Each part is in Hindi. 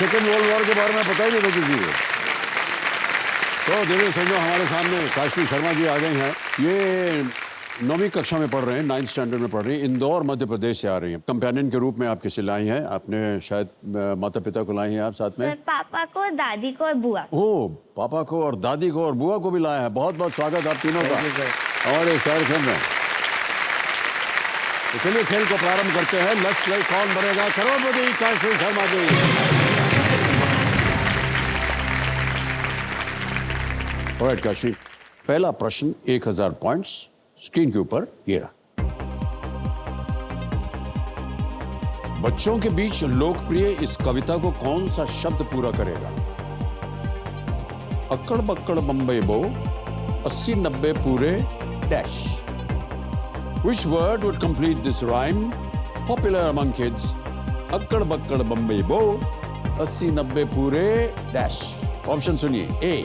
सेकेंड वर्ल्ड वॉर के बारे में पता ही नहीं था किसी को। तो देखिए समझो हमारे सामने काशवी शर्मा जी आ गई हैं। ये 9वीं कक्षा में पढ़ रहे हैं, 9th स्टैंडर्ड में पढ़ रही हैं। इंदौर मध्य प्रदेश से आ रही हैं। कंपेनियन के रूप में आप किसे लाई हैं? आपने शायद माता पिता को लाई हैं आप साथ में? सर पापा को, दादी को और बुआ। ओह, पापा को और दादी को और बुआ को भी लाया है। बहुत बहुत स्वागत आप तीनों का हमारे इस कार्यक्रम में। तो चलिए खेल को प्रारंभ करते हैं। लेट्स प्ले कौन बनेगा करोड़पति। काशवी शर्मा जी। ऑलराइट काशवी, पहला प्रश्न 1000 पॉइंट्स स्क्रीन के ऊपर ये रहा। बच्चों के बीच लोकप्रिय इस कविता को कौन सा शब्द पूरा करेगा? अक्कड़ बक्कड़ बम्बई बो 80-90 पूरे dash. Which word would complete this rhyme? Popular among kids. अक्कड़ बक्कड़ बम्बई बो 80-90 पूरे डैश। ऑप्शन सुनिए। ए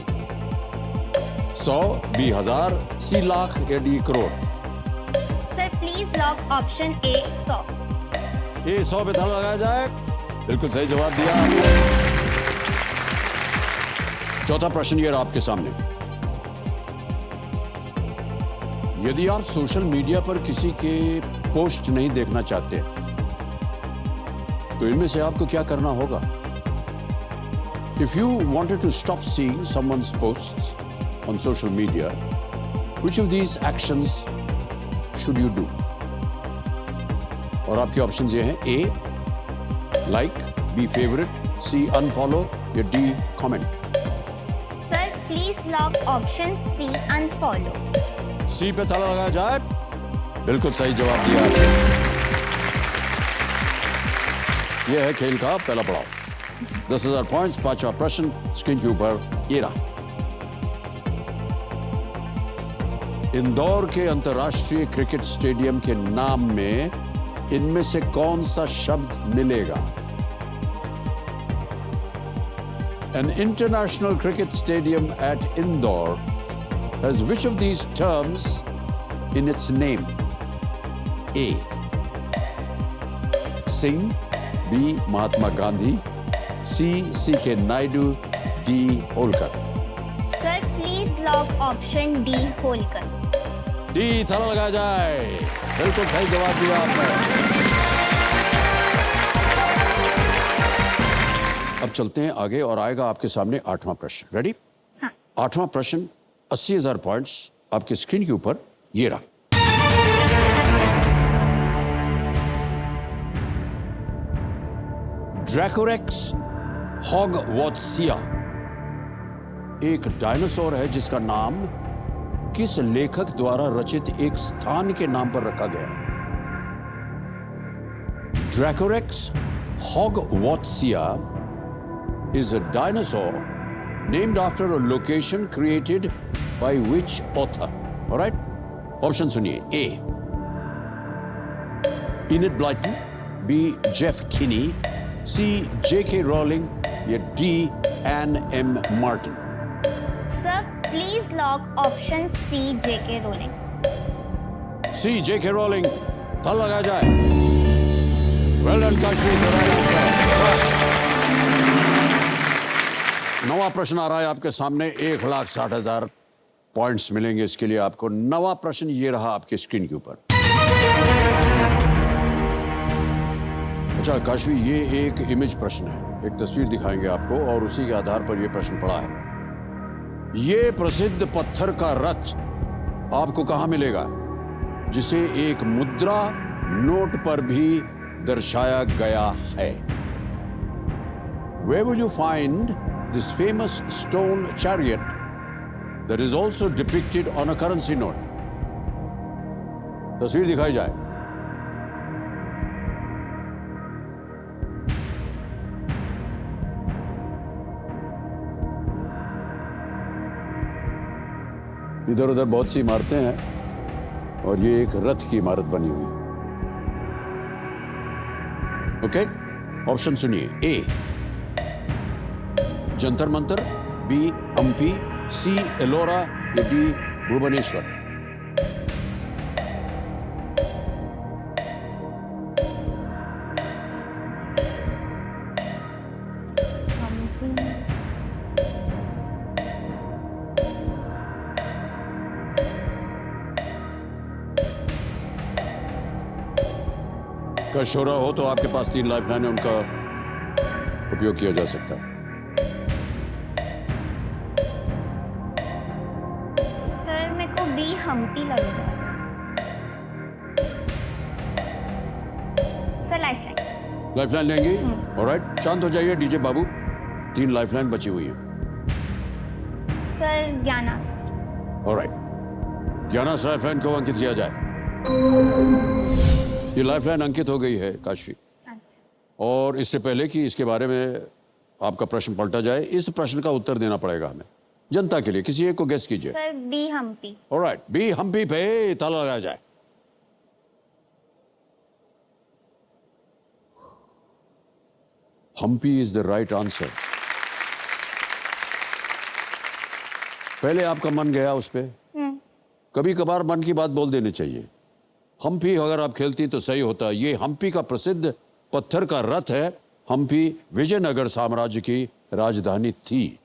100, B 1000, C लाख या D crore. Sir please lock option A 100। ए 100 पे ताला लगाया जाए। बिल्कुल सही जवाब दिया आपने। चौथा प्रश्न ये रहा आपके सामने। यदि आप सोशल मीडिया पर किसी के पोस्ट नहीं देखना चाहते तो इनमें से आपको क्या करना होगा? If you wanted to stop seeing someone's posts on social media, which of these actions should you do? और आपके ऑप्शंस ये हैं। A like, b favourite, c unfollow या d comment. Sir please lock option c unfollow. C पे ताला लगाया जाए। बिल्कुल सही जवाब दिया आपने। यह है खेल का पहला पड़ाव। 10,000 पॉइंट्स। पांचवा प्रश्न स्क्रीन के ऊपर ये रहा। इंदौर के अंतर्राष्ट्रीय क्रिकेट स्टेडियम के नाम में इनमें से कौन सा शब्द मिलेगा? An international cricket stadium at Indore has which of these terms in its name? A. Singh, B. Mahatma Gandhi, C. C.K. Naidu, D. Holkar। Sir please lock option D Holkar. D थाला लगाया जाए। बिल्कुल सही जवाब दिया आपने। अब चलते हैं आगे और आएगा आपके सामने 8वां प्रश्न। रेडी? हाँ। 8वां प्रश्न 80,000 पॉइंट्स आपके स्क्रीन के ऊपर ये रहा। ड्रैकोरेक्स हॉगवॉट्सिया एक डायनासोर है जिसका नाम किस लेखक द्वारा रचित एक स्थान के नाम पर रखा गया है? ड्रैकोरेक्स हॉगवॉट्सिया is a dinosaur named after a location created by which author? All right? Option सुनिए। A. Enid Blyton, B. Jeff Kinney, C. J.K. Rowling या D. Anne M. Martin। Sir please lock option C JK Rowling. C. J.K. Rowling ताला लगाया जाए। Well done Kashvi. नवा प्रश्न आ रहा है आपके सामने। 1,60,000 पॉइंट्स मिलेंगे इसके लिए आपको। नवा प्रश्न ये रहा आपके स्क्रीन के ऊपर। अच्छा काशवी, ये एक इमेज प्रश्न है। एक तस्वीर दिखाएंगे आपको और उसी के आधार पर यह प्रश्न पड़ा है। ये प्रसिद्ध पत्थर का रथ आपको कहां मिलेगा जिसे एक मुद्रा नोट पर भी दर्शाया गया है? Where will you find this famous stone chariot that is also depicted on a currency note? तस्वीर दिखाई जाए। इधर उधर बहुत सी इमारतें हैं और ये एक रथ की इमारत बनी हुई है। ओके, ऑप्शन सुनिए। ए जंतर मंतर, बी हम्पी, सी एलोरा या डी भुवनेश्वर। का शोरा हो तो आपके पास 3 लाइफलाइन है, उनका उपयोग किया जा सकता है। सर मेरे को बी हम्पी लग रहा है। Sir lifeline. लाइफलाइन लेंगे? ऑलराइट, शांत हो जाइए डीजे बाबू। 3 लाइफलाइन बची हुई है। सर ज्ञानास्त्र। ऑलराइट, ज्ञानास्त्र लाइफलाइन को अंकित किया जाए। ये लाइफलाइन अंकित हो गई है काशवी। और इससे पहले कि इसके बारे में आपका प्रश्न पलटा जाए, इस प्रश्न का उत्तर देना पड़ेगा हमें जनता के लिए। किसी एक को गेस कीजिए। Sir B Humpy. Alright, B Humpy पे ताला लगाया जाए। Humpy is the right answer. पहले आपका मन गया उस पे। कभी कभार मन की बात बोल देनी चाहिए। हम्पी अगर आप खेलती तो सही होता। ये हम्पी का प्रसिद्ध पत्थर का रथ है। हम्पी विजयनगर साम्राज्य की राजधानी थी।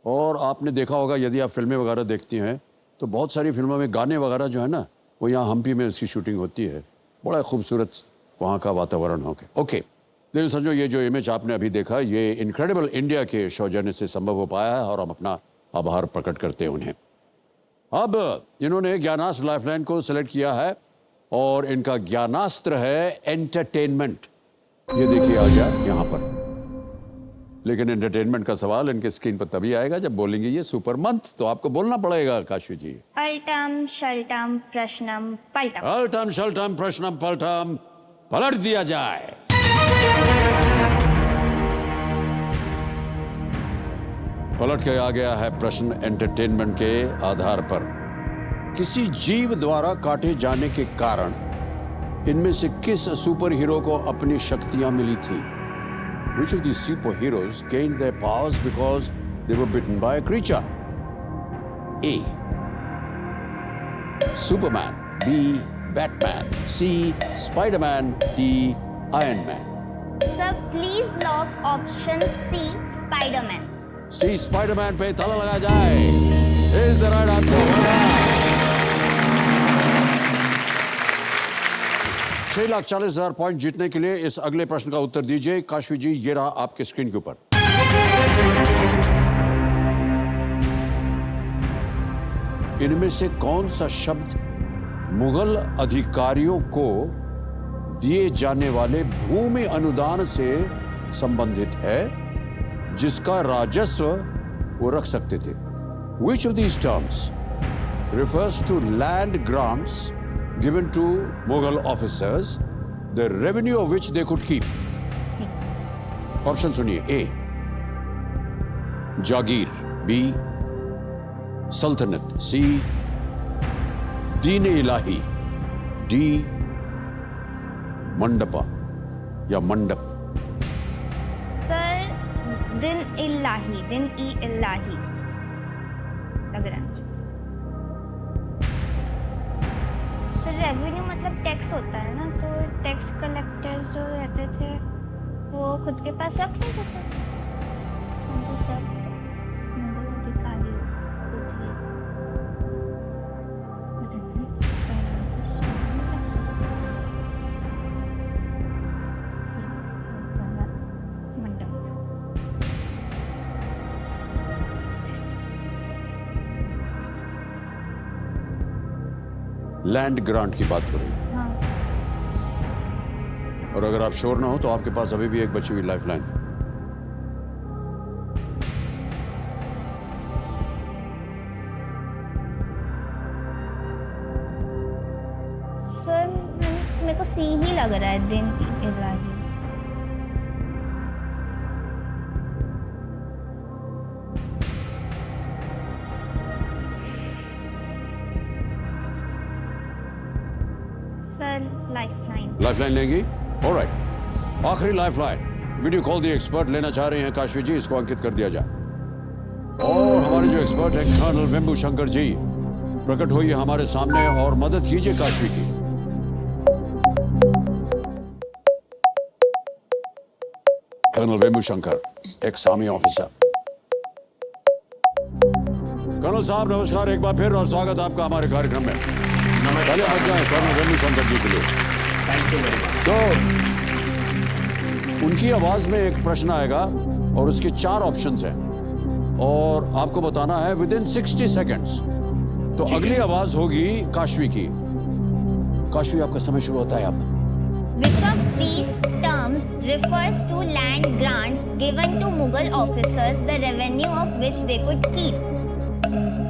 और आपने देखा होगा, यदि आप फिल्में वगैरह देखती हैं तो बहुत सारी फिल्मों में गाने वगैरह जो है ना, वो यहाँ हम्पी में उसकी शूटिंग होती है। बड़ा खूबसूरत वहाँ का वातावरण हो गया। ओके, देखिए समझो, ये जो इमेज आपने अभी देखा, ये इनक्रेडिबल इंडिया के सौजन्य से संभव हो पाया है और हम अपना आभार प्रकट करते हैं उन्हें। अब इन्होंने ज्ञानास्त्र लाइफलाइन को सिलेक्ट किया है और इनका ज्ञानास्त्र है एंटरटेनमेंट। ये देखिए आ गया यहाँ पर। लेकिन एंटरटेनमेंट का सवाल इनके स्क्रीन पर तभी आएगा जब बोलेंगे ये सुपर मंथ। तो आपको बोलना पड़ेगा काशवी जी। अल्टम शल्टम प्रश्नम पलटम। अल्टम शल्टम प्रश्नम पलटम, पलट दिया जाए। पलट के आ गया है प्रश्न एंटरटेनमेंट के आधार पर। किसी जीव द्वारा काटे जाने के कारण इनमें से किस सुपर हीरो को अपनी शक्तियां मिली थी? Which of these superheroes gained their powers because they were bitten by a creature? A. Superman. B. Batman. C. Spider-Man. D. Iron Man. Sir please lock option C Spider-Man. C. Spider-Man पे ताला लगाया जाए। Is the right answer. 6,40,000 point जीतने के लिए इस अगले प्रश्न का उत्तर दीजिए। काशवी जी, ये रहा आपके स्क्रीन के ऊपर। इनमें से कौन सा शब्द मुगल अधिकारियों को दिए जाने वाले भूमि अनुदान से संबंधित है, जिसका राजस्व वो रख सकते थे? Which of these terms refers to land grants given to Mughal officers, the revenue of which they could keep? जी। ऑप्शन सुनिए। ए. जागीर। बी. सल्तनत। सी. दीन इलाही। डी. मंडपा या मंडप। सर दिन इलाही, दिन ई इलाही लग रहा है मुझे। सर रेवेन्यू मतलब टैक्स होता है ना, तो टैक्स कलेक्टर्स जो रहते थे वो खुद के पास रख लेते थे। तो सब तो मुगल अधिकारी खुद ही जिसका राजस्व रख सकते थे। मंडप। लैंड ग्रांट की बात हो रही है। हाँ सर। और अगर आप श्योर ना हो तो आपके पास अभी भी एक बची हुई लाइफलाइन। सर मेरे को सी ही लग रहा है, दिन इलाही। Sir lifeline. लाइफलाइन लेंगी? ऑलराइट, आखिरी lifeline. Video call the expert लेना चाह रहे हैं काशवी जी, इसको अंकित कर दिया जाए। और हमारे जो एक्सपर्ट हैं कर्नल वेम्बू शंकर जी, प्रकट होइए हमारे सामने और मदद कीजिए काशवी की। Colonel Vembu Shankar, ex army officer. Colonel साहब नमस्कार एक बार फिर और स्वागत आपका हमारे कार्यक्रम में। पहले आ जाए कर्नल वेम्बू शंकर जी के लिए। Thank you very much. तो उनकी आवाज में एक प्रश्न आएगा और उसके 4 ऑप्शंस हैं और आपको बताना है विद इन 60 सेकेंड्स। तो अगली आवाज होगी काशवी की। काशवी, आपका समय शुरू होता है अब। Which of these terms refers to land grants given to Mughal officers, the revenue of which they could keep?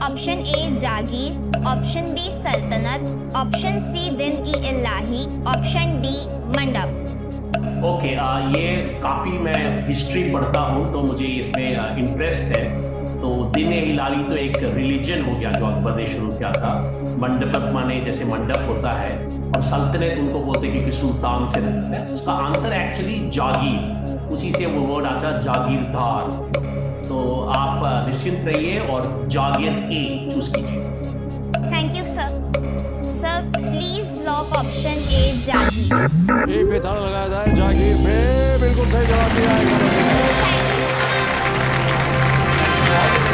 Option A Jagir, Option B Sultanat, Option C Din-e-Ilahi, Option D Mandap. Okay, ये काफ़ी मैं हिस्ट्री पढ़ता हूँ तो मुझे इसमें इंटरेस्ट है। तो दिन-ए-इलाही तो एक रिलीजन हो गया जो अकबर ने शुरू किया था। मंडपक माने जैसे मंडप होता है, और सल्तनत उनको बोलते हैं क्योंकि सुल्तान से रहता है। उसका आंसर एक्चुअली जागीर, उसी से वो वर्ड आता है जागीरदार। तो आप निश्चिंत रहिए और जागीर ए चूज कीजिए। Thank you, sir. Sir, please lock option A Jagir. ए पे ताला लगाया जाए। जागीर पे बिल्कुल सही जवाब दिया है। Thank you, sir.